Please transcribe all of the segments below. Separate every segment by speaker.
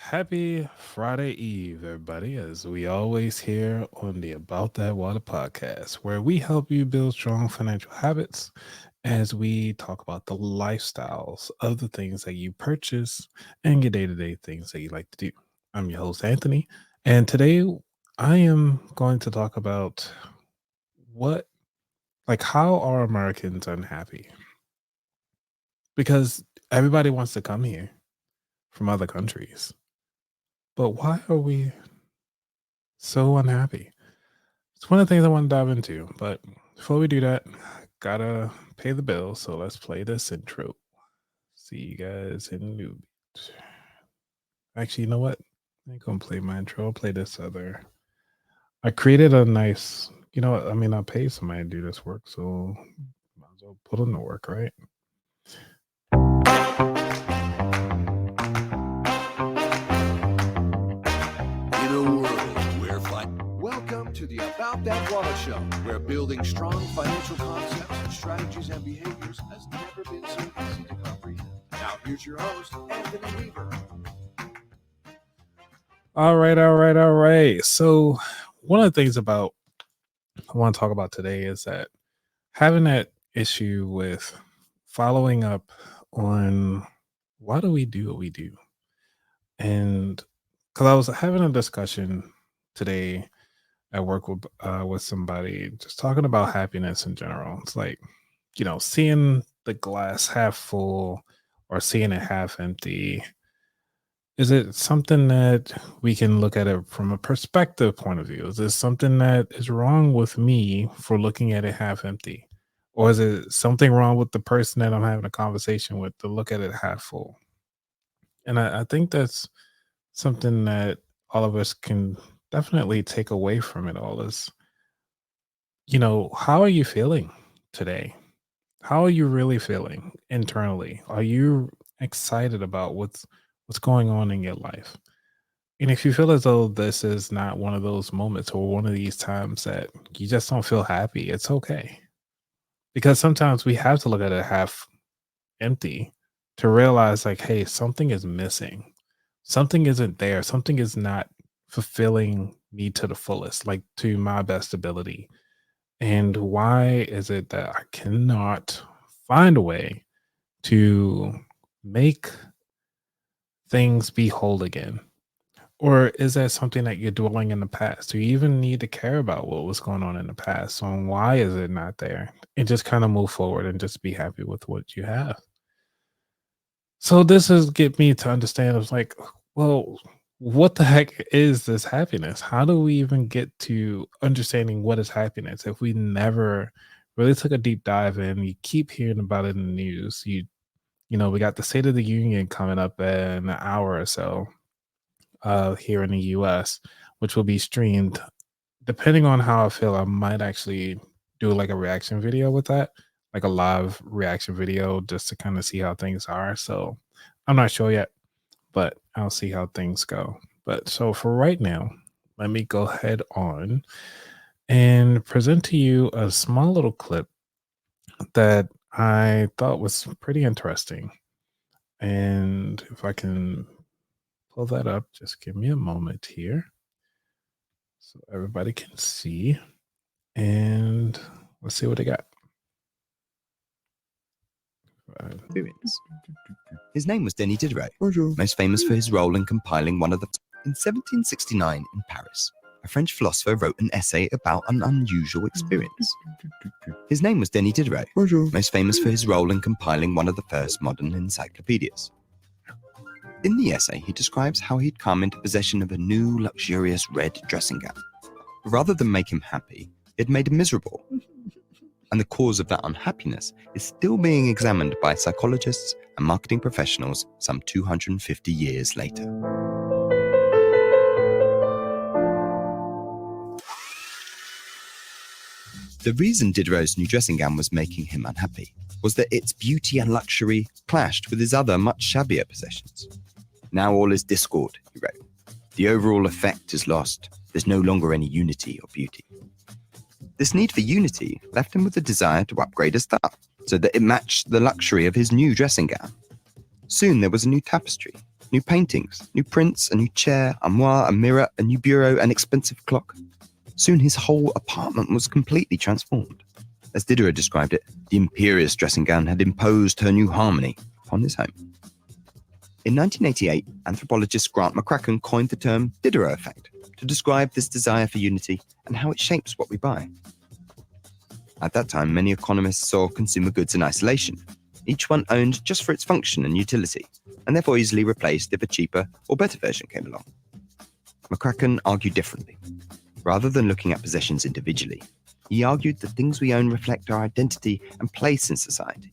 Speaker 1: Happy Friday Eve, everybody, as we always hear on the About That Water podcast, where we help you build strong financial habits as we talk about the lifestyles of the things that you purchase and your day to day things that you like to do. I'm your host, Anthony, and today I am going to talk about what, how are Americans unhappy? Because everybody wants to come here from other countries, but why are we so unhappy? It's one of the things I want to dive into, but before we do that, gotta pay the bill. So let's play this intro. See you guys in a new bit. Actually, you know what? I ain't gonna play my intro. I'll play this other. I created a nice, you know what? I mean, I paid somebody to do this work, so might as well put in the work, right?
Speaker 2: In a world where Welcome to the About That Water Show, where building strong financial concepts, strategies, and behaviors has never been so easy to comprehend. Now, here's your host, Anthony Weaver.
Speaker 1: All right. So, one of the things about I want to talk about today is that having that issue with following up on why do we do what we do? And because I was having a discussion today at work with somebody, just talking about happiness in general. It's like, seeing the glass half full or seeing it half empty. Is it something that we can look at it from a perspective point of view? Is this something that is wrong with me for looking at it half empty? Or is it something wrong with the person that I'm having a conversation with to look at it half full? And I think that's something that all of us can definitely take away from it all is, how are you feeling today? How are you really feeling internally? Are you excited about what's going on in your life? And if you feel as though this is not one of those moments or one of these times that you just don't feel happy, it's okay. Because sometimes we have to look at it half empty to realize, like, hey, something is missing. Something isn't there. Something is not fulfilling me to the fullest, like to my best ability. And why is it that I cannot find a way to make things be whole again? Or is that something that you're dwelling in the past? Do you even need to care about what was going on in the past? So why is it not there? And just kind of move forward and just be happy with what you have. So this is get me to understand. It's like, well, what the heck is this happiness? How do we even get to understanding what is happiness if we never really took a deep dive in? You keep hearing about it in the news. We got the State of the Union coming up in an hour or so here in the US, which will be streamed. Depending on how I feel, I might actually do like a reaction video with that, like a live reaction video just to kind of see how things are. So I'm not sure yet, but I'll see how things go. But so for right now, let me go ahead on and present to you a small little clip that I thought was pretty interesting. And if I can pull that up, just give me a moment here so everybody can see. And let's see what they got.
Speaker 3: Experience. His name was Denis Diderot, most famous for his role in compiling one of the... In 1769 in Paris, a French philosopher wrote an essay about an unusual experience. His name was Denis Diderot, most famous for his role in compiling one of the first modern encyclopedias. In the essay, he describes how he'd come into possession of a new, luxurious red dressing gown. But rather than make him happy, it made him miserable. And the cause of that unhappiness is still being examined by psychologists and marketing professionals some 250 years later. The reason Diderot's new dressing gown was making him unhappy was that its beauty and luxury clashed with his other much shabbier possessions. Now all is discord, he wrote. The overall effect is lost. There's no longer any unity or beauty. This need for unity left him with a desire to upgrade his stuff so that it matched the luxury of his new dressing gown. Soon there was a new tapestry, New paintings, new prints, a new chair, armoire, a mirror, a new bureau, an expensive clock. Soon his whole apartment was completely transformed. As Diderot described it, the imperious dressing gown had imposed her new harmony upon his home. In 1988, anthropologist Grant McCracken coined the term Diderot effect to describe this desire for unity and how it shapes what we buy. At that time, many economists saw consumer goods in isolation, each one owned just for its function and utility, and therefore easily replaced if a cheaper or better version came along. McCracken argued differently. Rather than looking at possessions individually, he argued that things we own reflect our identity and place in society,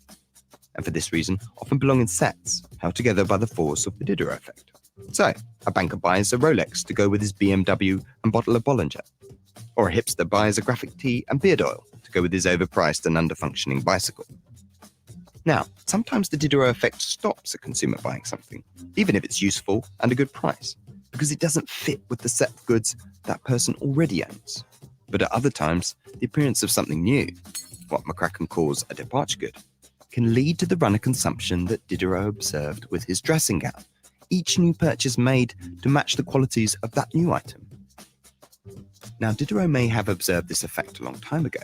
Speaker 3: and for this reason often belong in sets, held together by the force of the Diderot effect. So, a banker buys a Rolex to go with his BMW and bottle of Bollinger, or a hipster buys a graphic tee and beard oil to go with his overpriced and under-functioning bicycle. Now, sometimes the Diderot effect stops a consumer buying something, even if it's useful and a good price, because it doesn't fit with the set of goods that person already owns. But at other times, the appearance of something new, what McCracken calls a departure good, can lead to the run of consumption that Diderot observed with his dressing gown, each new purchase made to match the qualities of that new item. Now, Diderot may have observed this effect a long time ago,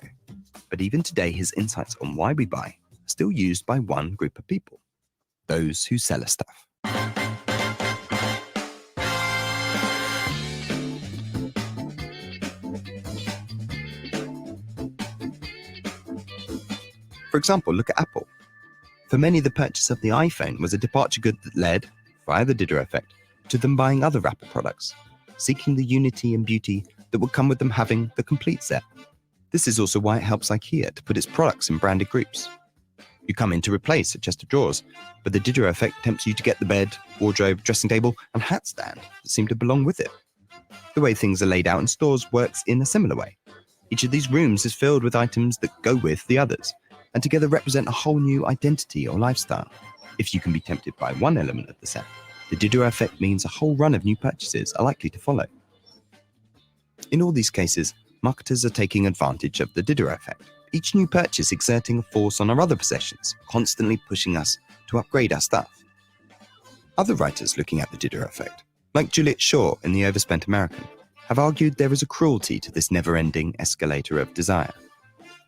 Speaker 3: but even today his insights on why we buy are still used by one group of people, those who sell us stuff. For example, look at Apple. For many, the purchase of the iPhone was a departure good that led, via the Diderot effect, to them buying other Apple products, seeking the unity and beauty that would come with them having the complete set. This is also why it helps IKEA to put its products in branded groups. You come in to replace a chest of drawers, but the Diderot effect tempts you to get the bed, wardrobe, dressing table, and hat stand that seem to belong with it. The way things are laid out in stores works in a similar way. Each of these rooms is filled with items that go with the others, and together represent a whole new identity or lifestyle. If you can be tempted by one element of the set, the Diderot effect means a whole run of new purchases are likely to follow. In all these cases, marketers are taking advantage of the Diderot effect, each new purchase exerting a force on our other possessions, constantly pushing us to upgrade our stuff. Other writers looking at the Diderot effect, like Juliet Shaw in The Overspent American, have argued there is a cruelty to this never-ending escalator of desire.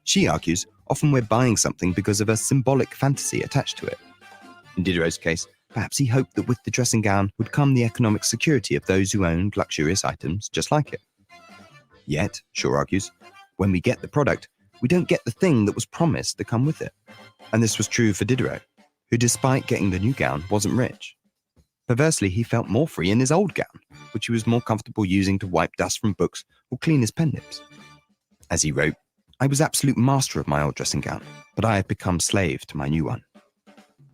Speaker 3: She argues often we're buying something because of a symbolic fantasy attached to it. In Diderot's case, perhaps he hoped that with the dressing gown would come the economic security of those who owned luxurious items just like it. Yet, Shaw argues, when we get the product, we don't get the thing that was promised to come with it. And this was true for Diderot, who despite getting the new gown wasn't rich. Perversely, he felt more free in his old gown, which he was more comfortable using to wipe dust from books or clean his pen nibs. As he wrote, "I was absolute master of my old dressing gown, but I have become slave to my new one."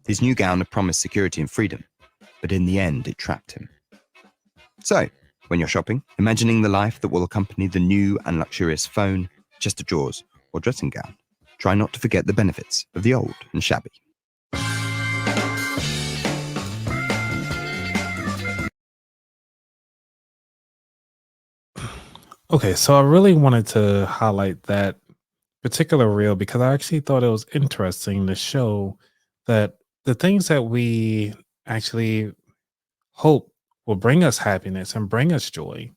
Speaker 3: His new gown had promised security and freedom, but in the end it trapped him. So, when you're shopping, imagining the life that will accompany the new and luxurious phone, chest of drawers, or dressing gown, try not to forget the benefits of the old and shabby.
Speaker 1: Okay, so I really wanted to highlight that particular reel because I actually thought it was interesting to show that the things that we actually hope will bring us happiness and bring us joy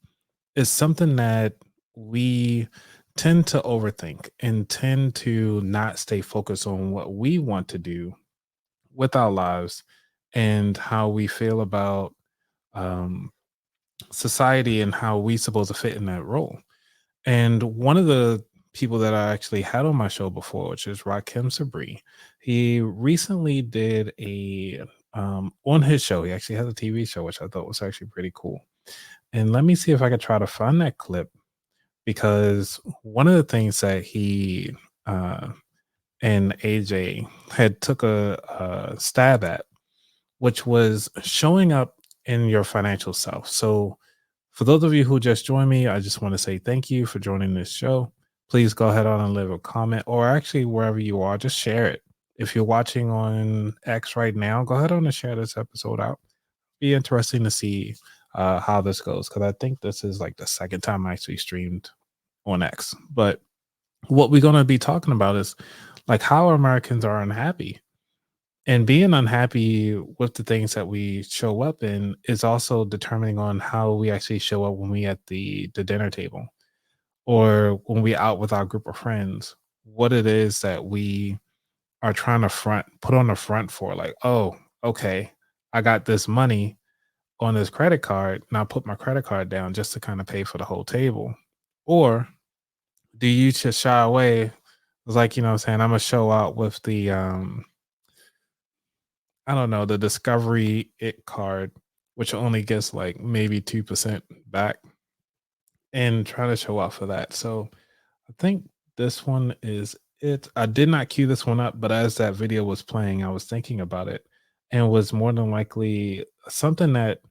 Speaker 1: is something that we tend to overthink and tend to not stay focused on what we want to do with our lives and how we feel about um, society and how we supposed to fit in that role. And one of the people that I actually had on my show before, which is Rakim Sabri, he recently did a on his show. He actually has a TV show, which I thought was actually pretty cool. And let me see if I could try to find that clip because one of the things that he and AJ had took a stab at, which was showing up in your financial self. So for those of you who just joined me, I just want to say thank you for joining this show. Please go ahead on and leave a comment, or actually wherever you are, just share it. If you're watching on X right now, go ahead on and share this episode out. Be interesting to see how this goes because I think this is like the second time I actually streamed on X. But what we're going to be talking about is like how Americans are unhappy. And being unhappy with the things that we show up in is also determining on how we actually show up when we at the dinner table or when we out with our group of friends. What it is that we are trying to put on the front for, like, oh, okay, I got this money on this credit card. Now put my credit card down just to kind of pay for the whole table. Or do you just shy away? It's like, you know what I'm saying, I'm gonna show out with the I don't know, the Discovery It card, which only gets like maybe 2% back and try to show out for that. So I think this one is it. I did not queue this one up, but as that video was playing, I was thinking about it and was more than likely something that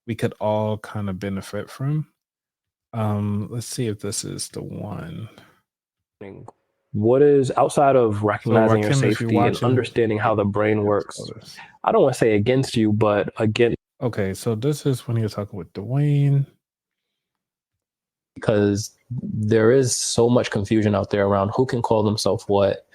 Speaker 1: we could all kind of benefit from. Let's see if this is the one.
Speaker 4: What is outside of
Speaker 1: So
Speaker 4: recognizing your
Speaker 1: Rakim, if you're
Speaker 4: safety and
Speaker 1: watching,
Speaker 4: understanding how the brain works? I don't want to say against you, but against
Speaker 1: Okay, so this is when you're talking with Dwayne.
Speaker 4: because there is so much confusion out there around who can call themselves what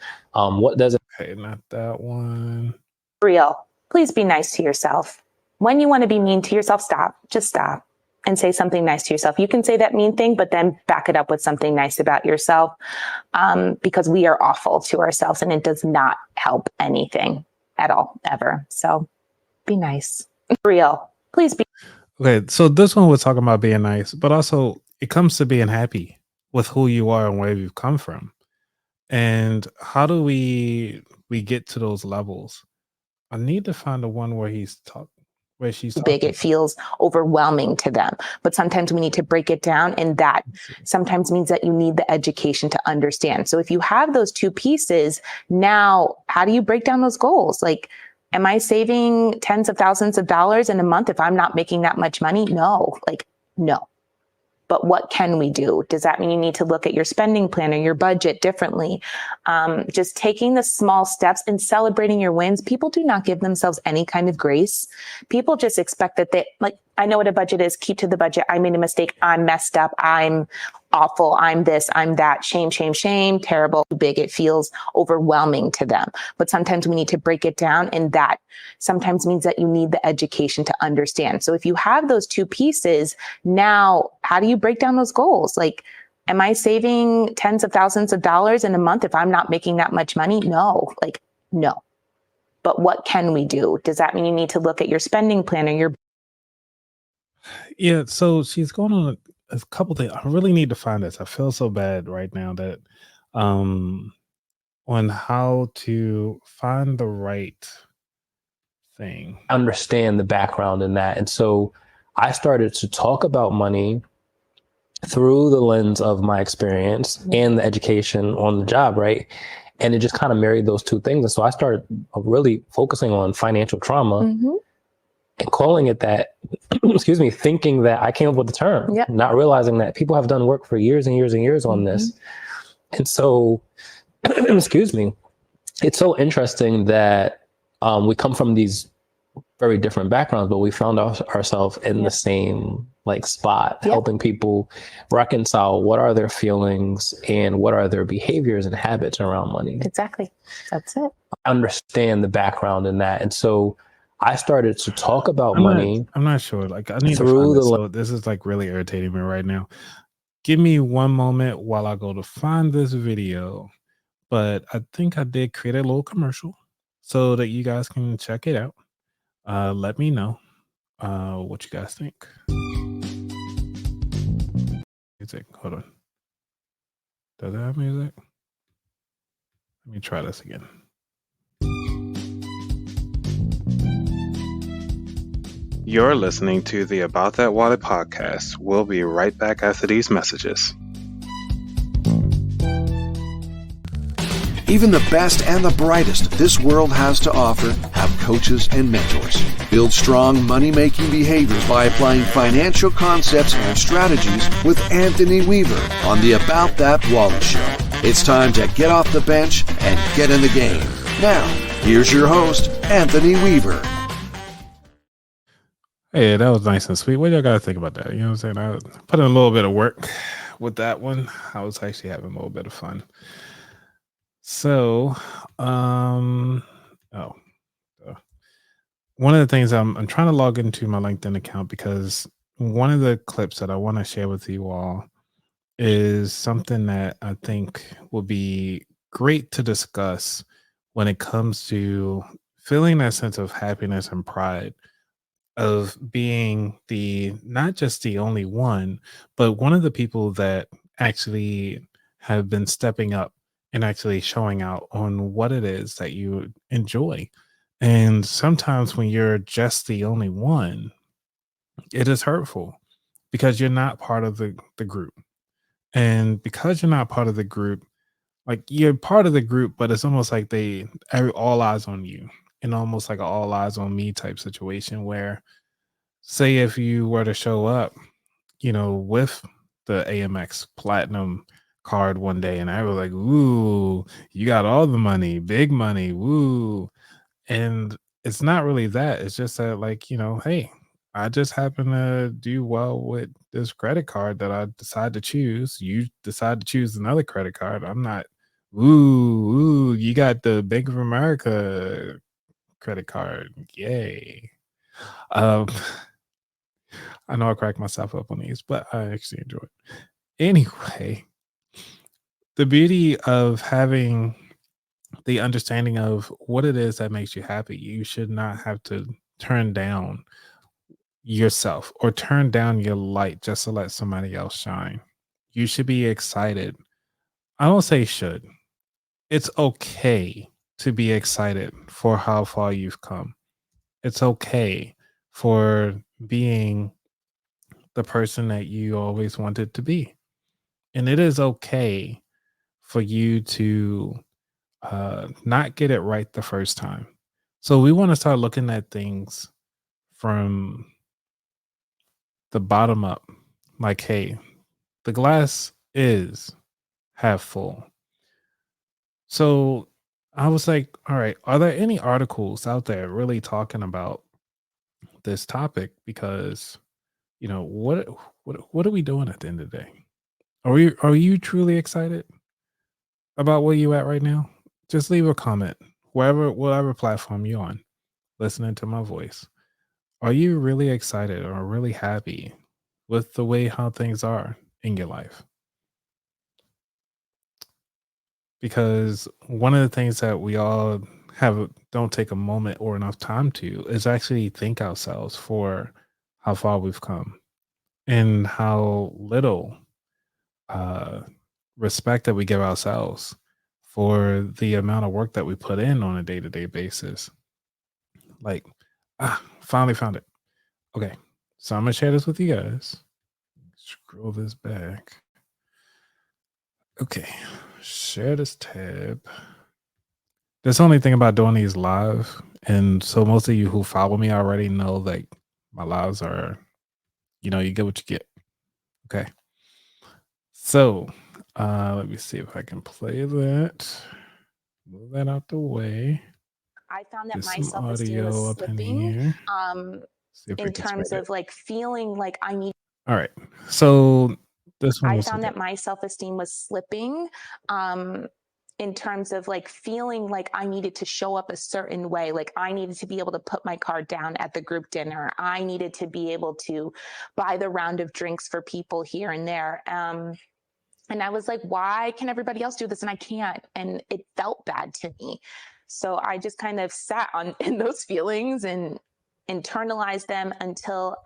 Speaker 4: doesn't.
Speaker 1: Okay, not that one.
Speaker 5: Real. Please be nice to yourself. When you want to be mean to yourself, stop. Just stop and say something nice to yourself. You can say that mean thing, but then back it up with something nice about yourself, because we are awful to ourselves and it does not help anything at all, ever. So be nice. Real. Please be.
Speaker 1: Okay, so this one was talking about being nice, but also it comes to being happy with who you are and where you've come from. And how do we get to those levels? I need to find the one where she's talking.
Speaker 5: Big, it feels overwhelming to them, but sometimes we need to break it down, and that sometimes means that you need the education to understand. So if you have those two pieces, now how do you break down those goals? Like, am I saving tens of thousands of dollars in a month if I'm not making that much money? No. But what can we do? Does that mean you need to look at your spending plan or your budget differently? Just taking the small steps and celebrating your wins. People do not give themselves any kind of grace. People just expect that I know what a budget is. Keep to the budget. I made a mistake. I'm messed up. I'm awful. I'm this, I'm that. Shame, shame, shame. Terrible. Big. It feels overwhelming to them. But sometimes we need to break it down, and that sometimes means that you need the education to understand. So if you have those two pieces, now how do you break down those goals? Like, am I saving tens of thousands of dollars in a month if I'm not making that much money? No. But what can we do? Does that mean you need to look at your spending plan or your.
Speaker 1: Yeah, so she's going on a couple things. I really need to find this. I feel so bad right now that on how to find the right thing.
Speaker 4: Understand the background in that. And so I started to talk about money through the lens of my experience and the education on the job, right? And it just kind of married those two things. And so I started really focusing on financial trauma and calling it that, excuse me, thinking that I came up with the term, not realizing that people have done work for years and years and years on this. And so, excuse me, it's so interesting that we come from these very different backgrounds, but we found ourselves in the same spot, helping people reconcile what are their feelings and what are their behaviors and habits around money.
Speaker 5: Exactly. That's it.
Speaker 4: Understand the background in that. And so I started to talk about money.
Speaker 1: I'm not sure. I need to find this. So this is really irritating me right now. Give me one moment while I go to find this video. But I think I did create a little commercial so that you guys can check it out. Let me know what you guys think. Music. Hold on. Does it have music? Let me try this again. You're listening to the About That Water podcast. We'll be right back after these messages.
Speaker 2: Even the best and the brightest this world has to offer have coaches and mentors. Build strong money-making behaviors by applying financial concepts and strategies with Anthony Weaver on the About That Wallet Show. It's time to get off the bench and get in the game. Now, here's your host, Anthony Weaver.
Speaker 1: Hey, that was nice and sweet. What do y'all got to think about that? You know what I'm saying? I put in a little bit of work with that one. I was actually having a little bit of fun. So, one of the things I'm trying to log into my LinkedIn account because one of the clips that I want to share with you all is something that I think will be great to discuss when it comes to feeling that sense of happiness and pride of being the not just the only one, but one of the people that actually have been stepping up and actually showing out on what it is that you enjoy. And sometimes when you're just the only one, it is hurtful because you're not part of the group. And because you're not part of the group, like you're part of the group, but it's almost like all eyes on you, and almost like an all eyes on me type situation where, say, if you were to show up, with the AMX Platinum card one day, and I was like, "Ooh, you got all the money, big money, woo!" And it's not really that. It's just that, like, hey, I just happen to do well with this credit card that I decide to choose. You decide to choose another credit card. I'm not, ooh, you got the Bank of America credit card. Yay. Um, I know I crack myself up on these, but I actually enjoy it. Anyway, the beauty of having the understanding of what it is that makes you happy, you should not have to turn down yourself or turn down your light just to let somebody else shine. You should be excited. I don't say should. It's okay to be excited for how far you've come. It's okay for being the person that you always wanted to be. And it is okay for you to not get it right the first time. So we want to start looking at things from the bottom up. Like, hey, the glass is half full. So I was like, all right, are there any articles out there really talking about this topic? Because, what are we doing at the end of the day? Are you truly excited about where you at right now? Just leave a comment whatever platform you're on, listening to my voice. Are you really excited or really happy with the way how things are in your life? Because one of the things that we all don't take a moment or enough time to is actually thank ourselves for how far we've come and how little uh, respect that we give ourselves for the amount of work that we put in on a day-to-day basis. Like, finally found it. Okay, so I'm gonna share this with you guys. Scroll this back. Okay, share this tab. That's the only thing about doing these live, and so most of you who follow me already know like my lives are, you get what you get. Okay, so let me see if I can play that. Move that out the way.
Speaker 5: I found that
Speaker 1: Get
Speaker 5: my
Speaker 1: some
Speaker 5: self-esteem was
Speaker 1: audio up in
Speaker 5: slipping
Speaker 1: here.
Speaker 5: um,
Speaker 1: See if we
Speaker 5: in
Speaker 1: can spread
Speaker 5: terms
Speaker 1: it.
Speaker 5: of like feeling like I need.
Speaker 1: All right, so this one
Speaker 5: I
Speaker 1: was
Speaker 5: found
Speaker 1: okay.
Speaker 5: that my self-esteem was slipping um, in terms of like feeling like I needed to show up a certain way. Like I needed to be able to put my card down at the group dinner. I needed to be able to buy the round of drinks for people here and there. And I was like, why can everybody else do this and I can't? And it felt bad to me. So I just kind of sat on in those feelings and internalized them until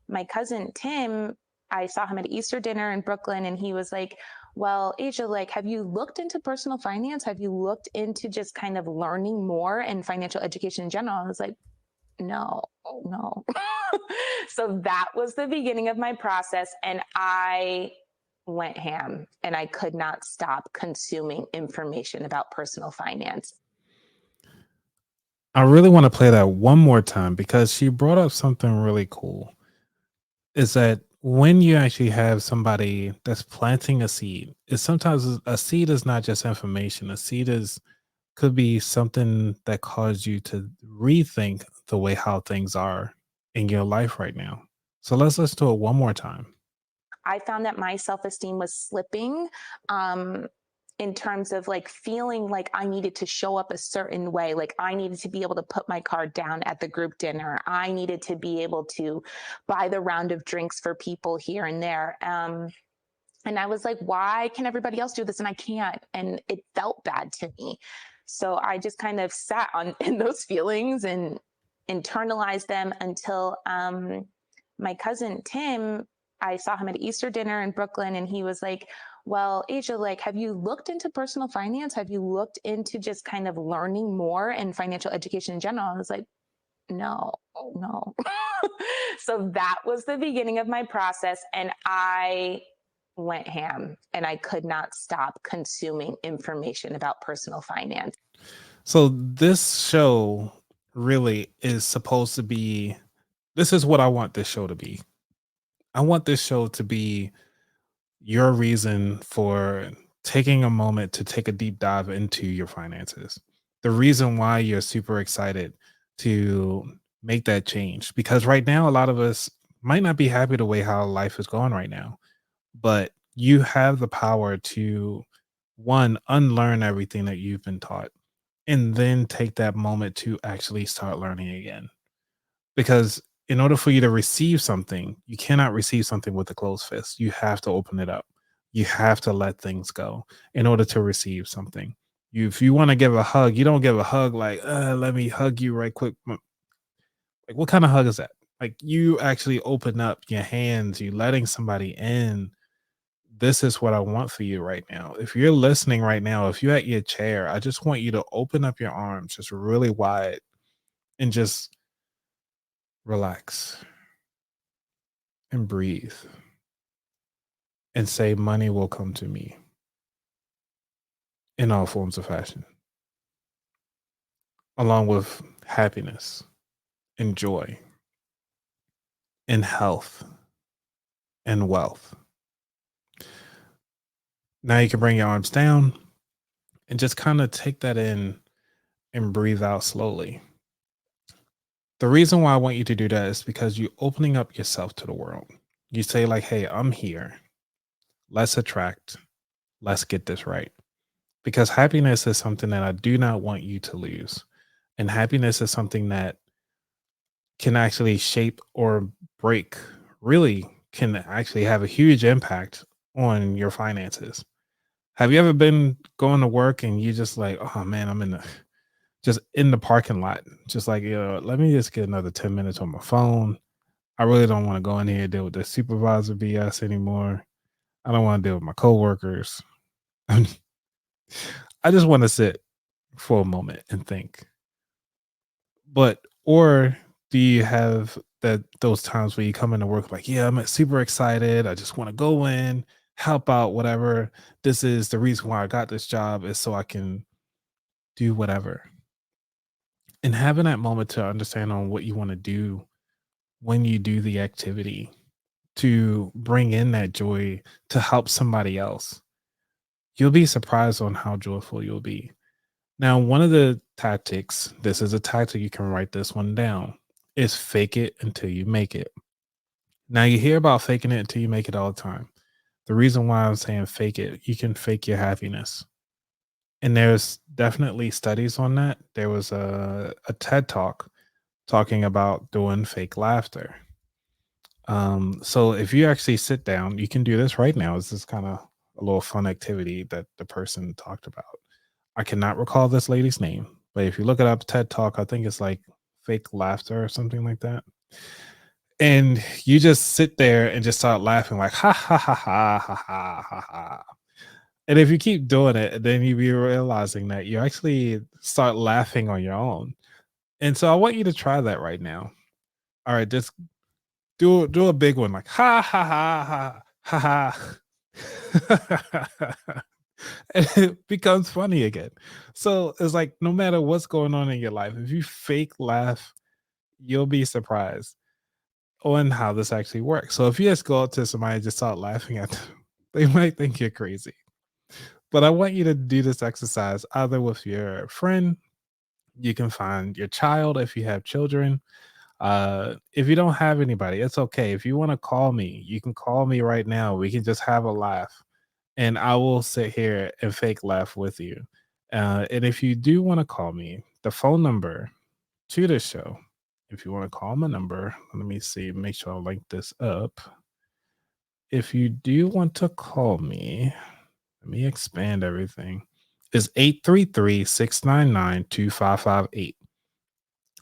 Speaker 5: my cousin Tim, I saw him at Easter dinner in Brooklyn, and he was like, well, Asia, like, have you looked into personal finance? Have you looked into just kind of learning more and financial education in general? I was like, no, no. So that was the beginning of my process. And I went ham and I could not stop consuming information about personal finance.
Speaker 1: I really want to play that one more time because she brought up something really cool. Is that when you actually have somebody that's planting a seed, is sometimes a seed is not just information. A seed is could be something that caused you to rethink the way how things are in your life right now. So let's listen to it one more time.
Speaker 5: I found that my self esteem was slipping um, in terms of like feeling like I needed to show up a certain way. Like I needed to be able to put my card down at the group dinner. I needed to be able to buy the round of drinks for people here and there. And I was like, why can everybody else do this and I can't? And it felt bad to me. So I just kind of sat on in those feelings and internalized them until my cousin Tim, I saw him at Easter dinner in Brooklyn, and he was like, well, Asia, like, have you looked into personal finance? Have you looked into just kind of learning more and financial education in general? I was like, no, no. So that was the beginning of my process. And I went ham and I could not stop consuming information about personal finance.
Speaker 1: So this show really is supposed to be, this is what I want this show to be. I want this show to be your reason for taking a moment to take a deep dive into your finances. The reason why you're super excited to make that change. Because right now, a lot of us might not be happy the way how life is going right now, but you have the power to, one, unlearn everything that you've been taught, and then take that moment to actually start learning again. Because in order for you to receive something, you cannot receive something with a closed fist. You have to open it up. You have to let things go in order to receive something. If you want to give a hug, you don't give a hug like, let me hug you right quick. Like, what kind of hug is that? Like, you actually open up your hands, you letting somebody in. This is what I want for you right now. If you're listening right now, if you're at your chair, I just want you to open up your arms just really wide and just relax and breathe and say, money will come to me in all forms of fashion, along with happiness and joy and health and wealth. Now you can bring your arms down and just kind of take that in and breathe out slowly. The reason why I want you to do that is because you're opening up yourself to the world. You say, like, hey, I'm here. Let's attract. Let's get this right. Because happiness is something that I do not want you to lose. And happiness is something that can actually shape or break, really can actually have a huge impact on your finances. Have you ever been going to work and you just like, oh man, I'm just in the parking lot, just like, let me just get another 10 minutes on my phone. I really don't want to go in here and deal with the supervisor BS anymore. I don't want to deal with my coworkers. I just want to sit for a moment and think. But or do you have those times where you come into work like, yeah, I'm super excited. I just want to go in, help out, whatever. This is the reason why I got this job is so I can do whatever. And having that moment to understand on what you want to do when you do the activity to bring in that joy to help somebody else, you'll be surprised on how joyful you'll be. Now, one of the tactics, this is a tactic, you can write this one down, is fake it until you make it. Now, you hear about faking it until you make it all the time. The reason why I'm saying fake it, you can fake your happiness. And there's definitely studies on that. There was a TED talk talking about doing fake laughter. So if you actually sit down, you can do this right now. This is kind of a little fun activity that the person talked about. I cannot recall this lady's name, but if you look it up, TED Talk, I think it's like fake laughter or something like that. And you just sit there and just start laughing like ha ha ha ha ha ha ha ha. And if you keep doing it, then you be realizing that you actually start laughing on your own. And so I want you to try that right now. All right, just do a big one like ha ha ha ha ha ha. And it becomes funny again. So it's like no matter what's going on in your life, if you fake laugh, you'll be surprised on how this actually works. So if you just go up to somebody and just start laughing at them, they might think you're crazy. But I want you to do this exercise either with your friend. You can find your child if you have children. If you don't have anybody, it's okay. If you want to call me, you can call me right now. We can just have a laugh and I will sit here and fake laugh with you. And if you do want to call me, the phone number to the show, if you want to call my number, let me see, make sure I link this up. If you do want to call me, let me expand everything. Is 833-699-2558.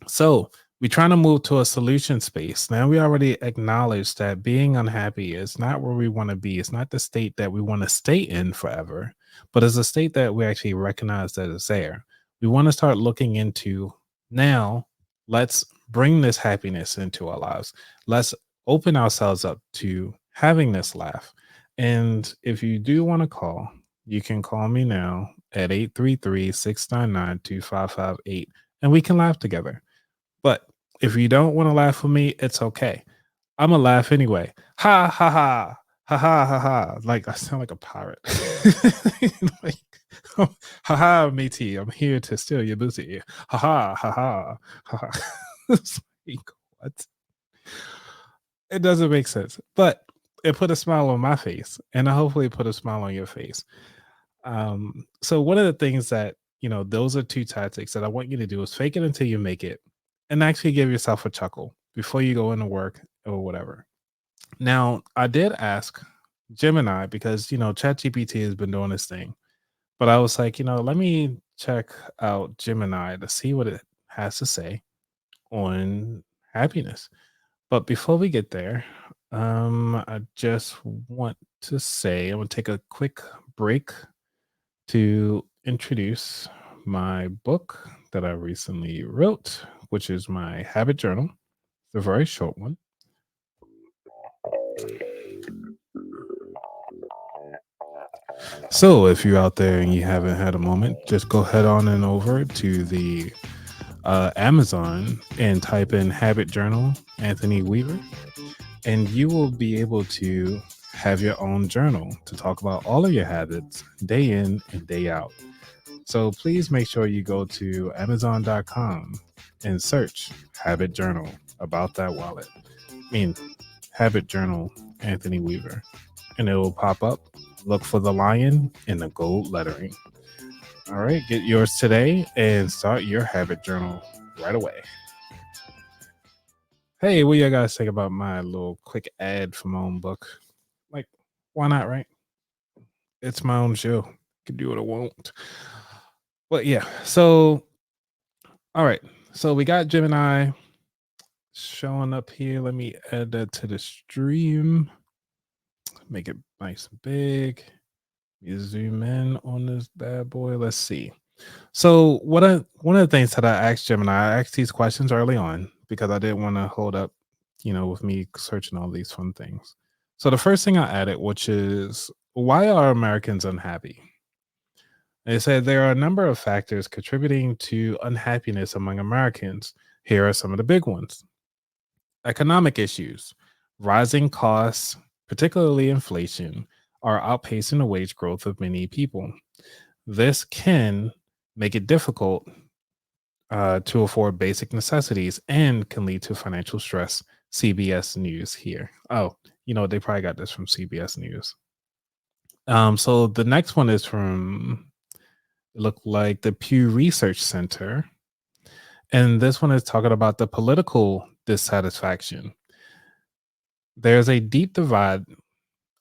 Speaker 1: So we're trying to move to a solution space. Now we already acknowledge that being unhappy is not where we want to be. It's not the state that we want to stay in forever, but it's a state that we actually recognize that it's there. We want to start looking into now, let's bring this happiness into our lives. Let's open ourselves up to having this laugh. And if you do want to call, you can call me now at 833-699-2558, and we can laugh together. But if you don't want to laugh with me, it's okay. I'm gonna laugh anyway. Ha ha ha. Ha ha ha ha. Like I sound like a pirate. Like, ha ha, matey. I'm here to steal your booty. Ha ha ha ha. Ha ha. It's like, what? It doesn't make sense. But it put a smile on my face. And I hopefully put a smile on your face. So one of the things that, those are two tactics that I want you to do is fake it until you make it and actually give yourself a chuckle before you go into work or whatever. Now, I did ask Gemini because, ChatGPT has been doing this thing, but I was like, let me check out Gemini to see what it has to say on happiness. But before we get there, I just want to say, I'm going to take a quick break to introduce my book that I recently wrote, which is my habit journal. It's a very short one. So if you're out there and you haven't had a moment, just go head on and over to the Amazon and type in Habit Journal Anthony Weaver, and you will be able to have your own journal to talk about all of your habits day in and day out. So please make sure you go to Amazon.com and search Habit Journal about that wallet. Habit Journal Anthony Weaver. And it will pop up. Look for the lion in the gold lettering. All right, get yours today and start your habit journal right away. Hey, what you guys think about my little quick ad for my own book? Like, why not, right? It's my own show. I can do what I want. But yeah, so all right. So we got Gemini showing up here. Let me add that to the stream. Make it nice and big. You zoom in on this bad boy. Let's see. So one of the things that I asked Gemini, I asked these questions early on because I didn't want to hold up, with me searching all these fun things. So the first thing I added, which is, why are Americans unhappy? They said there are a number of factors contributing to unhappiness among Americans. Here are some of the big ones. Economic issues, rising costs, particularly inflation, are outpacing the wage growth of many people. This can make it difficult to afford basic necessities and can lead to financial stress. CBS News here. Oh, they probably got this from CBS News. So the next one is from, it looked like the Pew Research Center. And this one is talking about the political dissatisfaction. There's a deep divide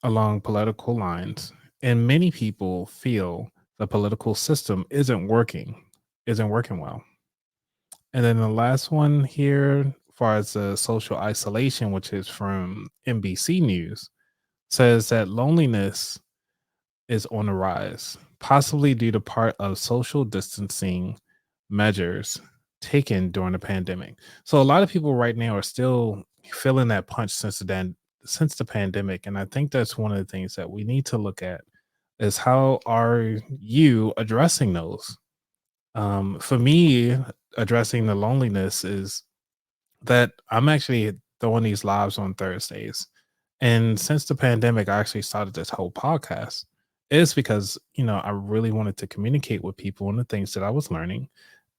Speaker 1: along political lines, and many people feel the political system isn't working well. And then the last one here, as far as the social isolation, which is from NBC News, says that loneliness is on the rise, possibly due to part of social distancing measures taken during the pandemic. So a lot of people right now are still feeling that punch since the pandemic, and I think that's one of the things that we need to look at is how are you addressing those? For me, addressing the loneliness is that I'm actually throwing these lives on Thursdays. And since the pandemic, I actually started this whole podcast. It's because, I really wanted to communicate with people on the things that I was learning.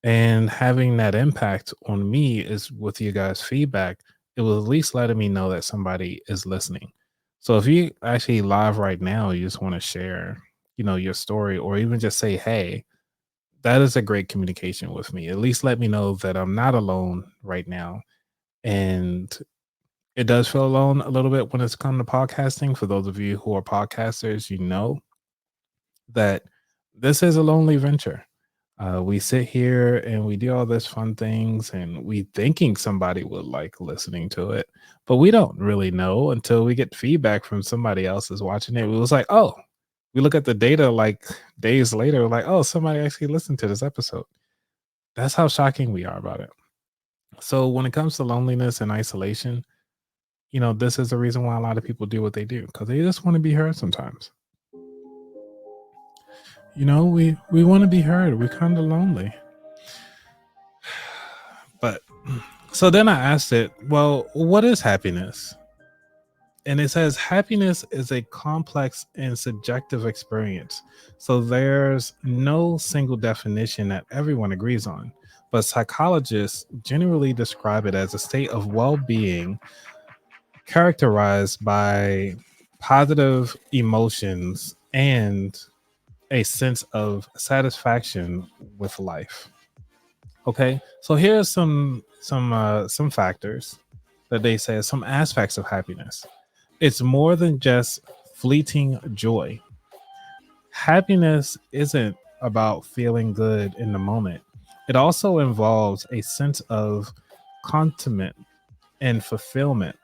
Speaker 1: And having that impact on me is with you guys' feedback. It was at least letting me know that somebody is listening. So if you actually live right now, you just want to share, your story, or even just say, hey, that is a great communication with me. At least let me know that I'm not alone right now. And it does feel alone a little bit when it's come to podcasting. For those of you who are podcasters, you know that this is a lonely venture. We sit here and we do all this fun things, and we thinking somebody would like listening to it, but we don't really know until we get feedback from somebody else is watching it. It was like, oh, we look at the data like days later, like, oh, somebody actually listened to this episode. That's how shocking we are about it. So when it comes to loneliness and isolation, this is the reason why a lot of people do what they do, because they just want to be heard sometimes. We want to be heard. We're kind of lonely. But so then I asked it, well, what is happiness? And it says happiness is a complex and subjective experience. So there's no single definition that everyone agrees on. But psychologists generally describe it as a state of well being characterized by positive emotions and a sense of satisfaction with life. Okay, so here's some factors that they say, some aspects of happiness. It's more than just fleeting joy. Happiness isn't about feeling good in the moment. It also involves a sense of contentment and fulfillment,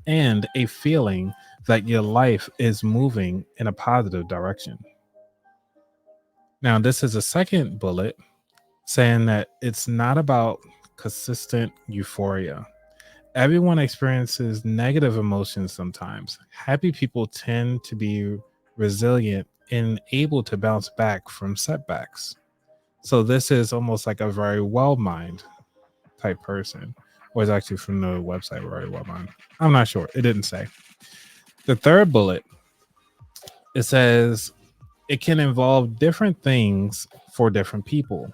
Speaker 1: and a feeling that your life is moving in a positive direction. Now, this is a second bullet saying that it's not about consistent euphoria. Everyone experiences negative emotions sometimes. Happy people tend to be resilient and able to bounce back from setbacks. So this is almost like a very well mind type person. Or it's actually from the website, very well mind. I'm not sure. It didn't say. The third bullet, it says it can involve different things for different people.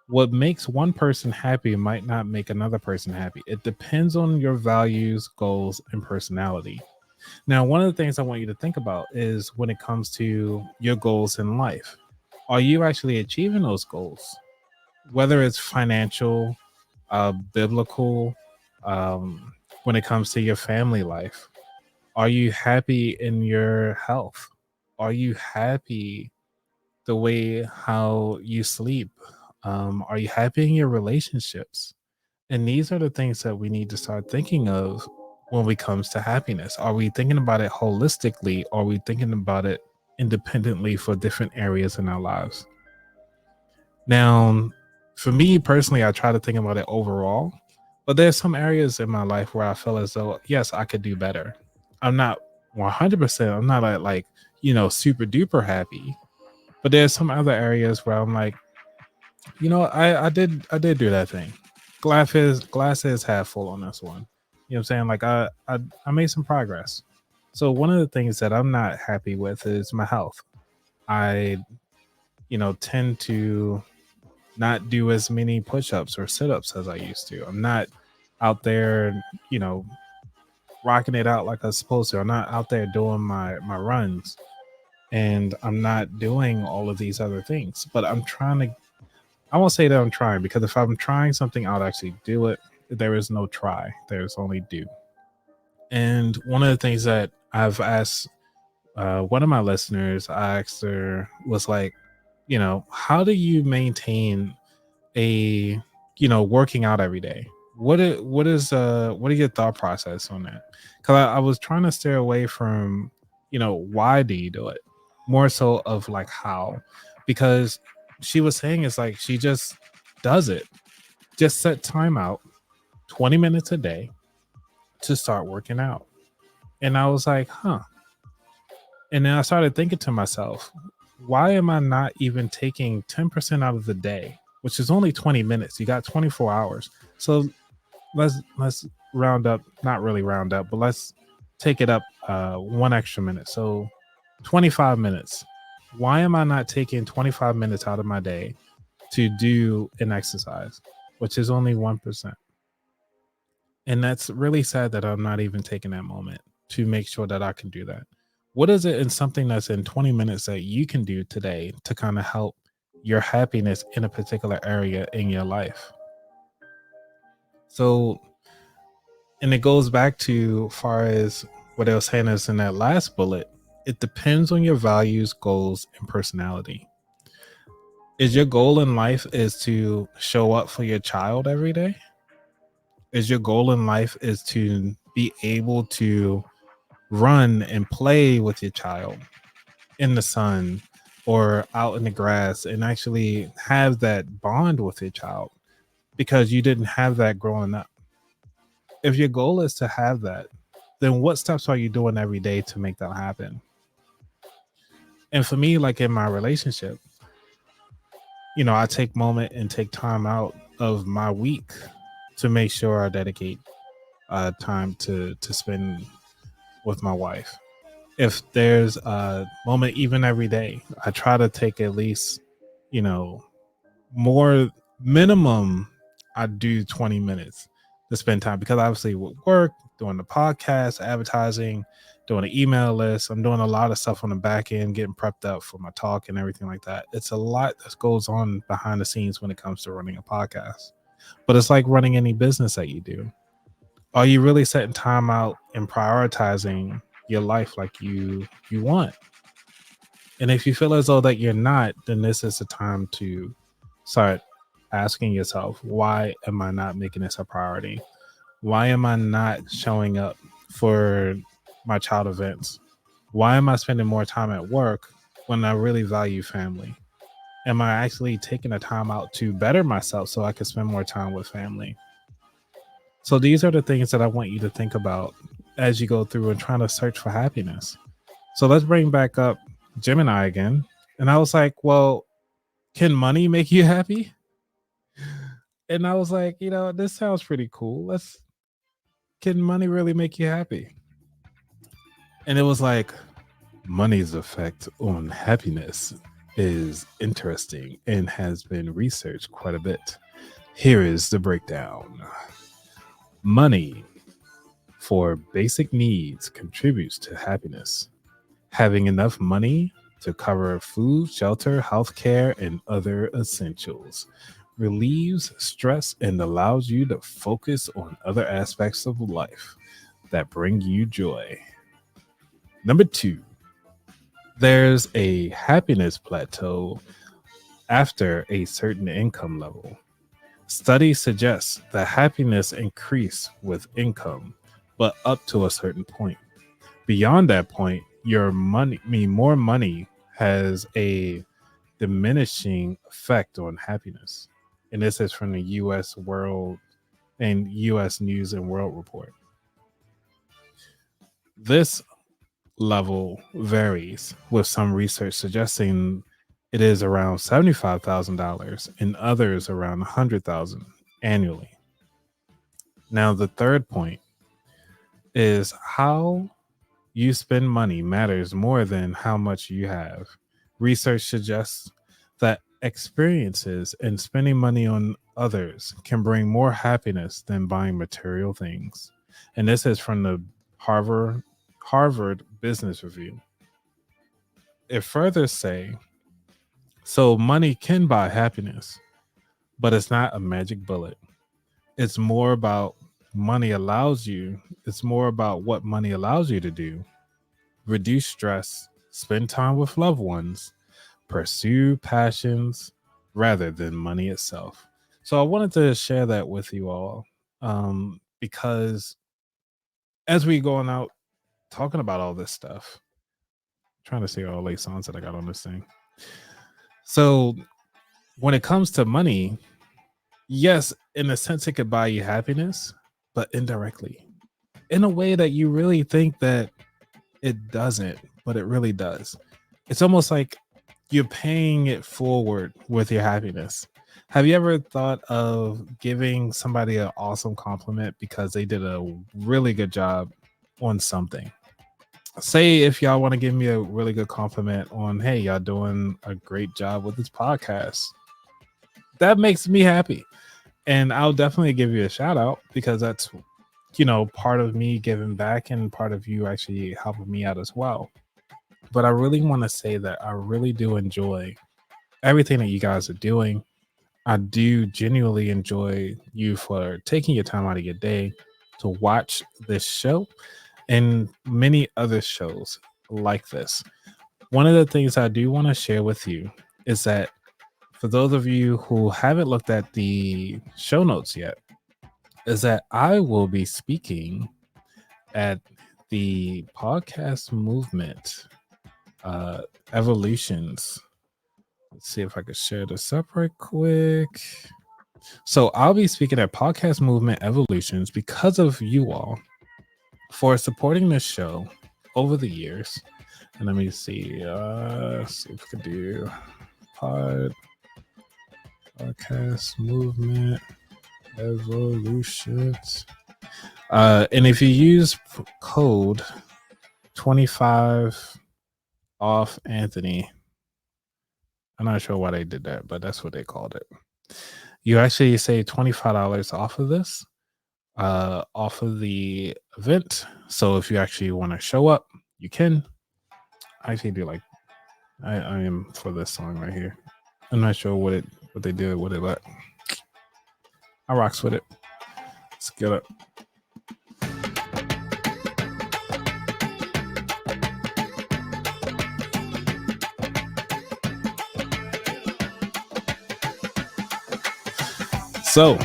Speaker 1: What makes one person happy might not make another person happy. It depends on your values, goals, and personality. Now, one of the things I want you to think about is when it comes to your goals in life, are you actually achieving those goals? Whether it's financial, biblical, when it comes to your family life, are you happy in your health? Are you happy the way how you sleep? Are you happy in your relationships? And these are the things that we need to start thinking of when it comes to happiness. Are we thinking about it holistically? Or are we thinking about it independently for different areas in our lives? Now, for me personally, I try to think about it overall, but there's some areas in my life where I feel as though, yes, I could do better. I'm not 100%, I'm not like, super duper happy, but there's some other areas where I'm like, I did do that thing. Glass is half full on this one. You know what I'm saying? Like I made some progress. So one of the things that I'm not happy with is my health. I tend to not do as many push-ups or sit-ups as I used to. I'm not out there, you know, rocking it out like I was supposed to. I'm not out there doing my runs, and I'm not doing all of these other things. But I'm trying to. I won't say that I'm trying, because if I'm trying something, I'll actually do it. There is no try. There's only do. And one of the things that I've asked one of my listeners, I asked her, was like, how do you maintain a working out every day? What are your thought process on that? Because I was trying to steer away from why do you do it, more so of like how, because she was saying it's like she just does it, just set time out 20 minutes a day to start working out. And I was like, huh. And then I started thinking to myself, why am I not even taking 10% out of the day, which is only 20 minutes? You got 24 hours. So let's round up, not really round up, but let's take it up one extra minute. So 25 minutes. Why am I not taking 25 minutes out of my day to do an exercise, which is only 1%? And that's really sad that I'm not even taking that moment to make sure that I can do that? What is it in something that's in 20 minutes that you can do today to kind of help your happiness in a particular area in your life? So, and it goes back to far as what I was saying is in that last bullet, it depends on your values, goals, and personality. Is your goal in life is to show up for your child every day? Is your goal in life is to be able to run and play with your child in the sun or out in the grass and actually have that bond with your child because you didn't have that growing up? If your goal is to have that, then what steps are you doing every day to make that happen? And for me, like in my relationship, I take moment and take time out of my week to make sure I dedicate time to spend with my wife. If there's a moment, even every day, I try to take at least, more minimum. I do 20 minutes to spend time because obviously with work, doing the podcast, advertising, doing an email list, I'm doing a lot of stuff on the back end, getting prepped up for my talk and everything like that. It's a lot that goes on behind the scenes when it comes to running a podcast. But it's like running any business that you do. Are you really setting time out and prioritizing your life like you want? And if you feel as though that you're not, then this is the time to start asking yourself, why am I not making this a priority? Why am I not showing up for my child events? Why am I spending more time at work when I really value family? Am I actually taking the time out to better myself so I can spend more time with family? So these are the things that I want you to think about as you go through and trying to search for happiness. So let's bring back up Gemini again. And I was like, well, can money make you happy? And I was like, this sounds pretty cool. Can money really make you happy? And it was like, money's effect on happiness is interesting and has been researched quite a bit. Here is the breakdown. Money for basic needs contributes to happiness. Having enough money to cover food, shelter, healthcare, and other essentials relieves stress and allows you to focus on other aspects of life that bring you joy. Number 2, there's a happiness plateau after a certain income level. Studies suggest that happiness increases with income, but up to a certain point. Beyond that point, more money has a diminishing effect on happiness. And this is from the U.S. News and World Report. This level varies, with some research suggesting it is around $75,000 and others around $100,000 annually. Now, the third point is how you spend money matters more than how much you have. Research suggests that experiences and spending money on others can bring more happiness than buying material things. And this is from the Harvard Business Review. It further say, so money can buy happiness, but it's not a magic bullet. It's more about what money allows you to do. Reduce stress, spend time with loved ones, pursue passions rather than money itself. So I wanted to share that with you all because as we going out talking about all this stuff, trying to see all the songs that I got on this thing. So when it comes to money, yes, in a sense, it could buy you happiness, but indirectly, in a way that you really think that it doesn't, but it really does. It's almost like you're paying it forward with your happiness. Have you ever thought of giving somebody an awesome compliment because they did a really good job on something? Say if y'all want to give me a really good compliment on, hey, y'all doing a great job with this podcast. That makes me happy. And I'll definitely give you a shout out because that's part of me giving back and part of you actually helping me out as well. But I really want to say that I really do enjoy everything that you guys are doing. I do genuinely enjoy you for taking your time out of your day to watch this show and many other shows like this. One of the things I do want to share with you is that for those of you who haven't looked at the show notes yet, is that I will be speaking at the podcast movement evolutions. Let's see if I can share this up right quick. So I'll be speaking at Podcast Movement Evolutions because of you all for supporting this show over the years. And let me see if we can do Podcast Movement Evolutions. And if you use code 25 off Anthony, I'm not sure why they did that, but that's what they called it. You actually save $25 off of this, off of the event. So if you actually want to show up, you can. I actually do like I am for this song right here. I'm not sure what they did with it, but I rocks with it. Let's get up. So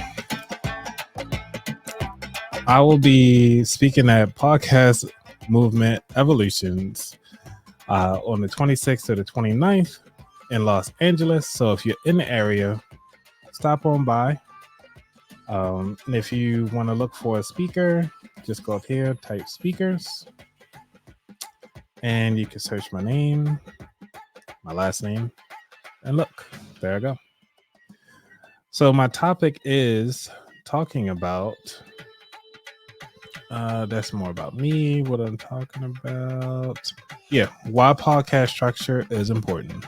Speaker 1: I will be speaking at Podcast Movement Evolutions on the 26th to the 29th in Los Angeles. So if you're in the area, stop on by. And if you want to look for a speaker, just go up here, type speakers, and you can search my name, my last name, and look, there I go. So my topic is talking about, that's more about me, what I'm talking about. Yeah, why podcast structure is important.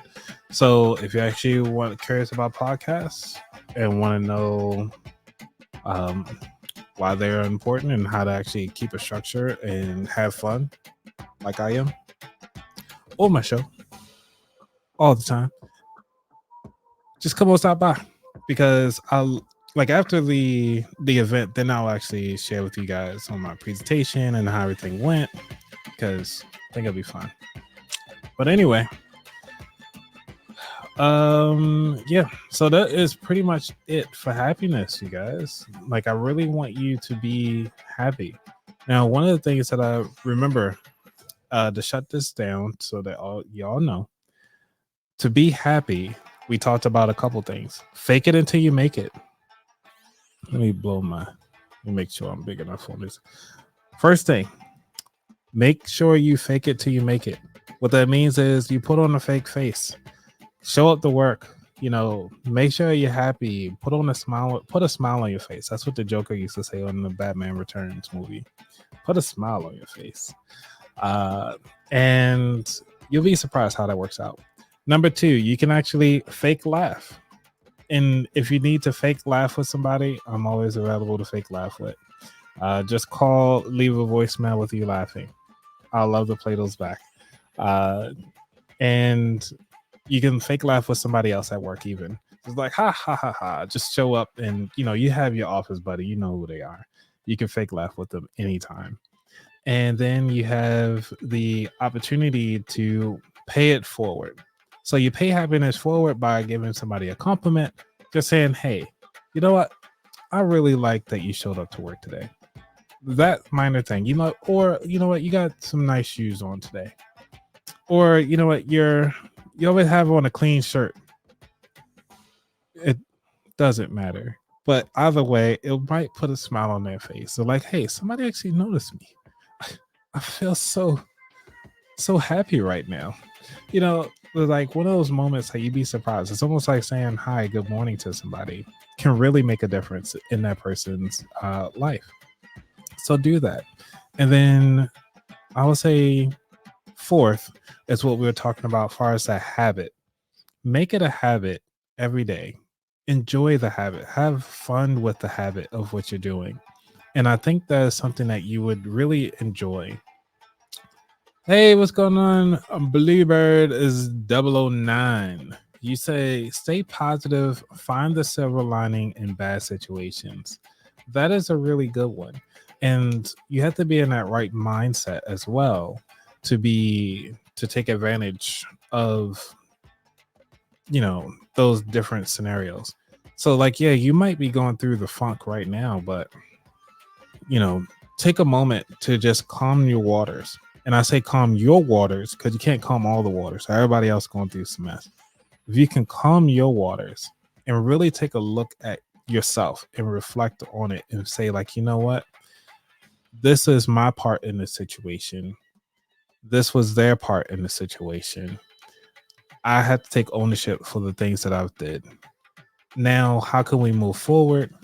Speaker 1: So if you actually curious about podcasts and want to know why they're important and how to actually keep a structure and have fun, like I am, on my show all the time, just come on, stop by, because I'll like after the event, then I'll actually share with you guys on my presentation and how everything went, because I think it'll be fun. But anyway, yeah, so that is pretty much it for happiness, you guys. Like, I really want you to be happy. Now, one of the things that I remember to shut this down so that all y'all know, to be happy, we talked about a couple things. Fake it until you make it. Let me make sure I'm big enough on this. First thing, make sure you fake it till you make it. What that means is you put on a fake face, show up to work, make sure you're happy, put a smile on your face. That's what the Joker used to say on the Batman Returns movie. Put a smile on your face. And you'll be surprised how that works out. Number 2, you can actually fake laugh. And if you need to fake laugh with somebody, I'm always available to fake laugh with. Just leave a voicemail with you laughing. I'll love to play those back. And you can fake laugh with somebody else at work even. It's like, ha, ha, ha, ha. Just show up and, you have your office buddy. You know who they are. You can fake laugh with them anytime. And then you have the opportunity to pay it forward. So you pay happiness forward by giving somebody a compliment, just saying, hey, you know what? I really like that you showed up to work today. That minor thing, or you know what? You got some nice shoes on today. Or you know what? You always have on a clean shirt. It doesn't matter. But either way, it might put a smile on their face. So like, hey, somebody actually noticed me. I feel so happy right now. Like one of those moments that you'd be surprised. It's almost like saying hi, good morning to somebody can really make a difference in that person's life. So do that. And then I would say 4th is what we were talking about as far as that habit. Make it a habit every day. Enjoy the habit. Have fun with the habit of what you're doing. And I think that is something that you would really enjoy. Hey, what's going on? Bluebird is 009. You say, stay positive, find the silver lining in bad situations. That is a really good one. And you have to be in that right mindset as well to take advantage of, those different scenarios. So like, yeah, you might be going through the funk right now, but you know, take a moment to just calm your waters. And I say calm your waters because you can't calm all the waters. Everybody else going through some mess. If you can calm your waters and really take a look at yourself and reflect on it and say, like, you know what? This is my part in this situation. This was their part in the situation. I had to take ownership for the things that I've did. Now, how can we move forward?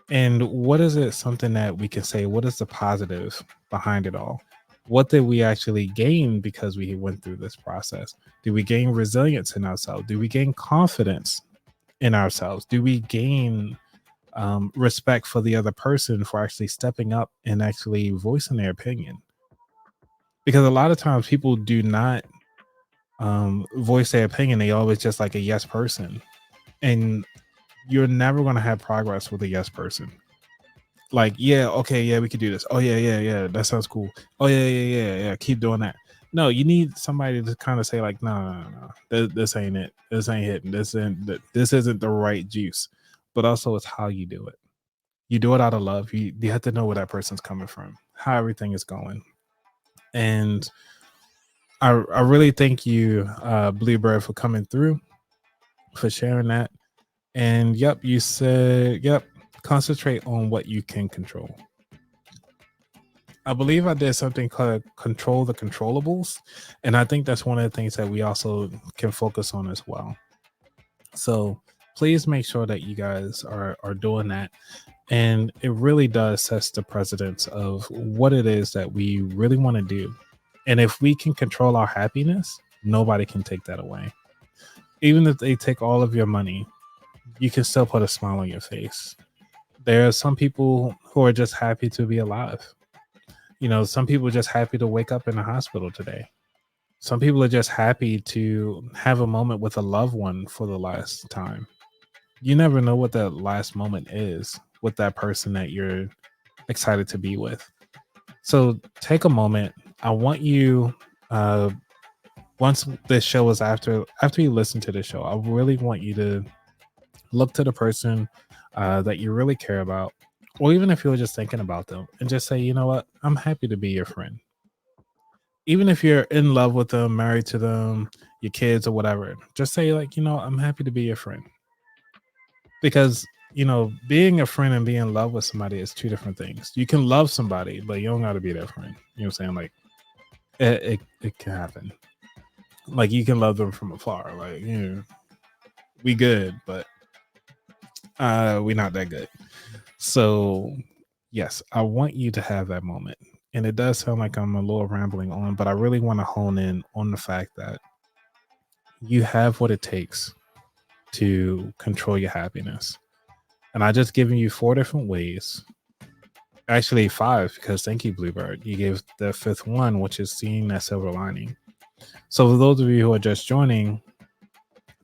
Speaker 1: And what is it something that we can say? What is the positive behind it all? What did we actually gain because we went through this process? Do we gain resilience in ourselves? Do we gain confidence in ourselves? Do we gain respect for the other person for actually stepping up and actually voicing their opinion? Because a lot of times people do not voice their opinion. They always just like a yes person. And you're never going to have progress with a yes person. Like, yeah, okay, yeah, we could do this. Oh yeah, yeah, yeah, that sounds cool. Oh yeah, yeah, yeah, yeah, keep doing that. No, you need somebody to kind of say like, no, no, no, no. This ain't it. This ain't hitting. This isn't the right juice. But also, it's how you do it. You do it out of love. You have to know where that person's coming from, how everything is going. And I really thank you, Bluebird, for coming through, for sharing that. And yep, you said, yep, concentrate on what you can control. I believe I did something called control the controllables. And I think that's one of the things that we also can focus on as well. So please make sure that you guys are doing that. And it really does set the precedence of what it is that we really want to do. And if we can control our happiness, nobody can take that away. Even if they take all of your money, you can still put a smile on your face. There are some people who are just happy to be alive. Some people are just happy to wake up in the hospital today. Some people are just happy to have a moment with a loved one for the last time. You never know what that last moment is with that person that you're excited to be with. So take a moment. I want you, once this show is after you listen to the show, I really want you to look to the person that you really care about, or even if you're just thinking about them, and just say, you know what, I'm happy to be your friend. Even if you're in love with them, married to them, your kids or whatever, just say like, I'm happy to be your friend. Because being a friend and being in love with somebody is two different things. You can love somebody, but you don't got to be their friend. You know what I'm saying? Like it can happen. Like you can love them from afar. Like, we good, but we not that good. So yes, I want you to have that moment. And it does sound like I'm a little rambling on, but I really want to hone in on the fact that you have what it takes to control your happiness. And I just given you 4 different ways. Actually 5, because thank you, Bluebird. You gave the 5th one, which is seeing that silver lining. So for those of you who are just joining,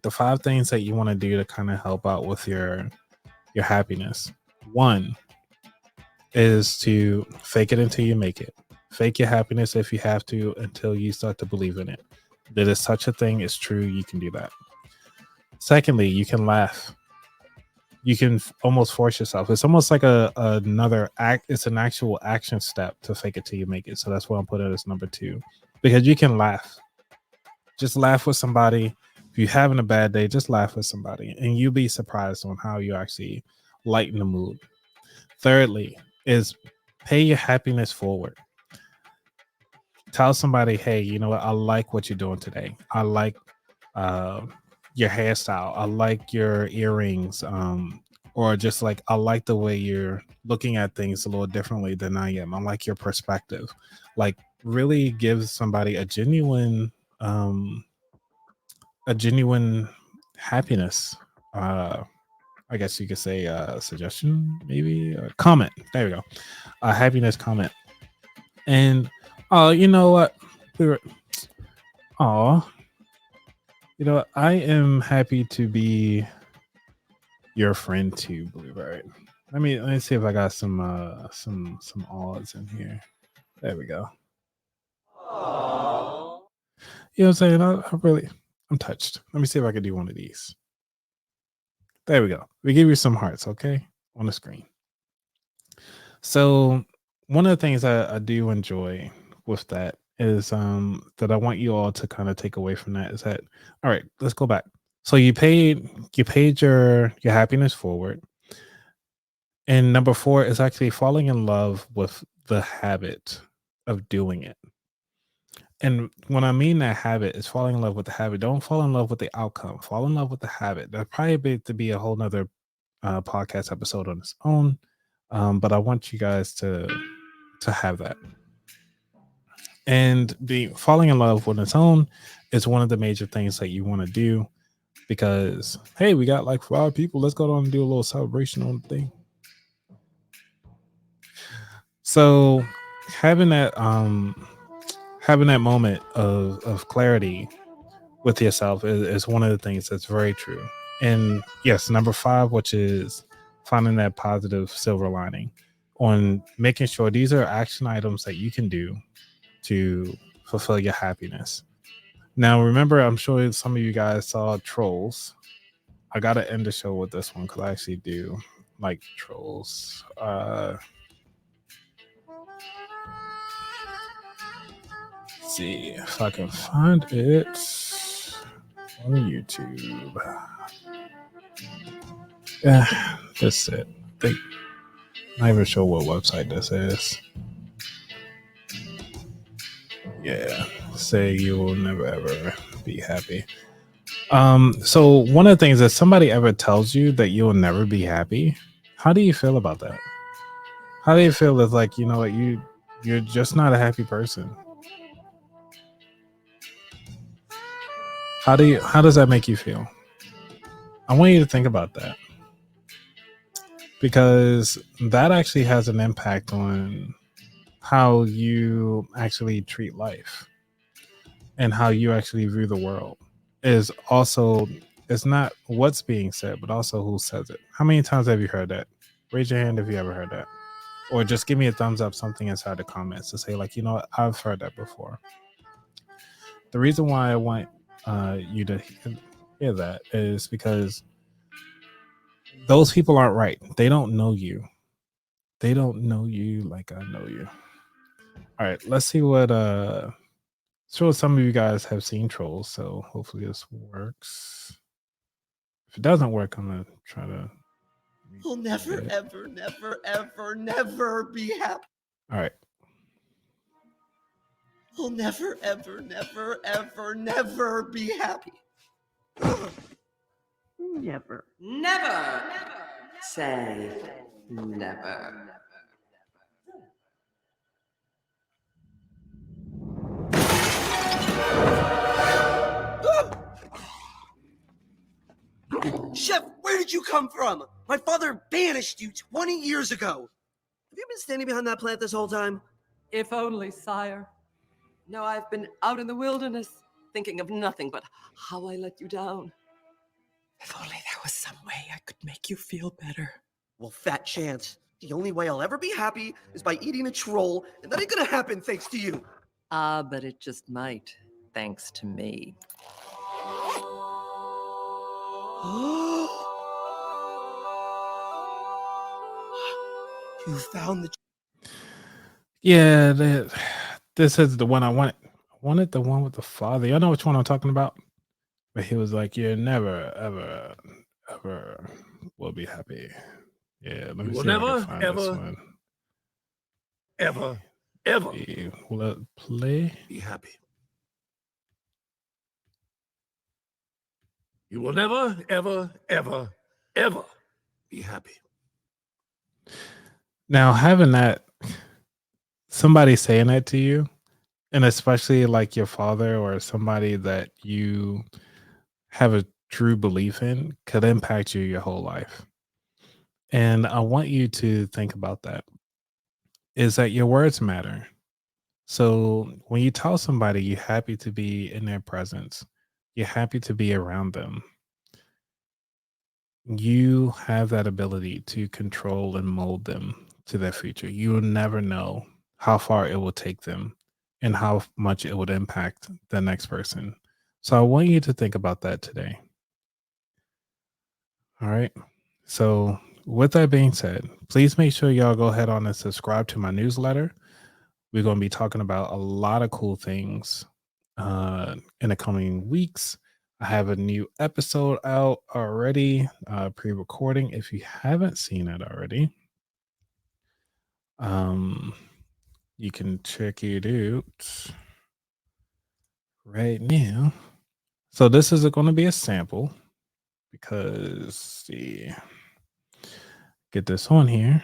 Speaker 1: the 5 things that you want to do to kind of help out with your happiness. 1 is to fake it until you make it. Fake your happiness if you have to until you start to believe in it. That is such a thing. It's true. You can do that. Secondly, you can laugh. You can almost force yourself. It's almost like another act. It's an actual action step to fake it till you make it. So that's why I'm putting it as number 2, because you can laugh. Just laugh with somebody. If you're having a bad day, just laugh with somebody, and you'll be surprised on how you actually lighten the mood. Thirdly, is pay your happiness forward. Tell somebody, hey, you know what? I like what you're doing today. I like your hairstyle. I like your earrings. Or just like, I like the way you're looking at things a little differently than I am. I like your perspective. Like, really give somebody a genuine happiness I guess you could say suggestion, maybe a comment. There we go. A happiness comment. And you know what? We were oh, you know what? I am happy to be your friend too, Bluebird. Let me see if I got some odds in here. There we go. You know what I'm saying? I'm touched. Let me see if I can do one of these. There we go. We give you some hearts, okay? On the screen. So one of the things I do enjoy with that is that I want you all to kind of take away from that is that all right, let's go back. So you paid your happiness forward. And number 4 is actually falling in love with the habit of doing it. And when I mean that habit is falling in love with the habit. Don't fall in love with the outcome. Fall in love with the habit. That'd probably be a whole nother podcast episode on its own. But I want you guys to have that. And falling in love with its own is one of the major things that you want to do because hey, we got like 5 people. Let's go on and do a little celebration on the thing. So having that moment of clarity with yourself is one of the things that's very true. And yes, number 5, which is finding that positive silver lining on making sure these are action items that you can do to fulfill your happiness. Now, remember, I'm sure some of you guys saw Trolls. I got to end the show with this one because I actually do like Trolls. See if I can find it on YouTube. Yeah, that's it. Not even sure what website this is. Yeah, say you will never ever be happy. So one of the things that somebody ever tells you that you'll never be happy, how do you feel about that? How do you feel if like you know what you're just not a happy person? How does that make you feel? I want you to think about that because that actually has an impact on how you actually treat life and how you actually view the world. Is also it's not what's being said, but also who says it. How many times have you heard that? Raise your hand if you ever heard that. Or just give me a thumbs up, something inside the comments to say, like, you know what, I've heard that before. The reason why I want you to hear that is because those people aren't right. They don't know you. They don't know you like I know you. All right, let's see what sure some of you guys have seen Trolls, so hopefully this works. If it doesn't work, I'm gonna try to.
Speaker 6: We'll never, ever, never, ever, never be happy.
Speaker 1: All right.
Speaker 6: We'll never, ever, never, ever, never be happy. Never.
Speaker 7: Never. Say never.
Speaker 6: Chef, where did you come from? My father banished you 20 years ago. Have you been standing behind that plant this whole time?
Speaker 7: If only, sire. No, I've been out in the wilderness, thinking of nothing but how I let you down. If only there was some way I could make you feel better.
Speaker 6: Well, fat chance. The only way I'll ever be happy is by eating a troll, and that ain't gonna happen thanks to you.
Speaker 7: Ah, but it just might, thanks to me.
Speaker 6: You found the...
Speaker 1: Yeah, this is the one I wanted. I wanted the one with the father. Y'all know which one I'm talking about? But he was like, "You never, ever, ever will be happy." Yeah, let me see. Never, if I can find this one.
Speaker 2: Ever
Speaker 1: Will it play?
Speaker 2: be happy. You will never, ever, ever, ever be happy.
Speaker 1: Now, having that, somebody saying that to you, and especially like your father or somebody that you have a true belief in, could impact you your whole life. And I want you to think about that, is that your words matter. So when you tell somebody you're happy to be in their presence, you're happy to be around them, you have that ability to control and mold them to their future. You will never know how far it will take them and how much it would impact the next person. So I want you to think about that today. All right. So with that being said, please make sure y'all go ahead on and subscribe to my newsletter. We're going to be talking about a lot of cool things in the coming weeks. I have a new episode out already, pre-recording. If you haven't seen it already, you can check it out right now. So this is going to be a sample because see, get this on here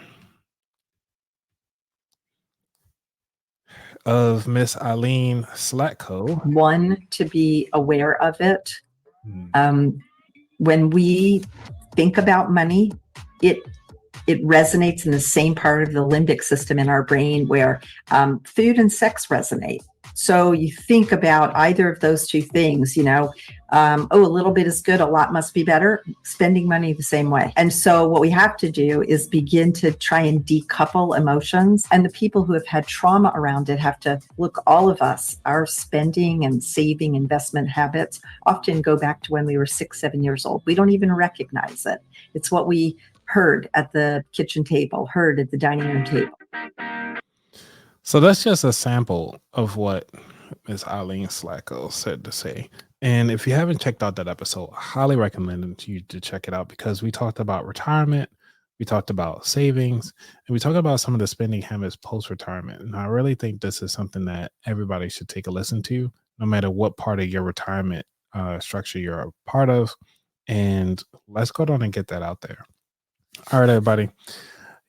Speaker 1: of Miss Eileen Slatko.
Speaker 8: One, to be aware of it.
Speaker 1: Mm.
Speaker 8: When we think about money, it resonates in the same part of the limbic system in our brain where food and sex resonate. So you think about either of those two things, a little bit is good, a lot must be better. Spending money the same way. And so what we have to do is begin to try and decouple emotions. And the people who have had trauma around it have to look, all of us, our spending and saving investment habits often go back to when we were 6, 7 years old. We don't even recognize it. It's what we heard at the kitchen table, heard at the dining room table.
Speaker 1: So that's just a sample of what Ms. Eileen Slacko said to say. And if you haven't checked out that episode, I highly recommend you to check it out because we talked about retirement, we talked about savings, and we talked about some of the spending habits post-retirement. And I really think this is something that everybody should take a listen to, no matter what part of your retirement structure you're a part of. And let's go down and get that out there. All right, everybody.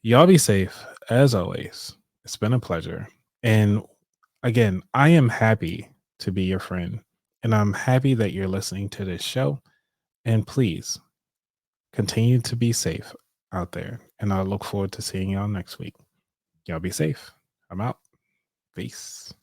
Speaker 1: Y'all be safe as always. It's been a pleasure. And again, I am happy to be your friend. And I'm happy that you're listening to this show. And please continue to be safe out there. And I look forward to seeing y'all next week. Y'all be safe. I'm out. Peace.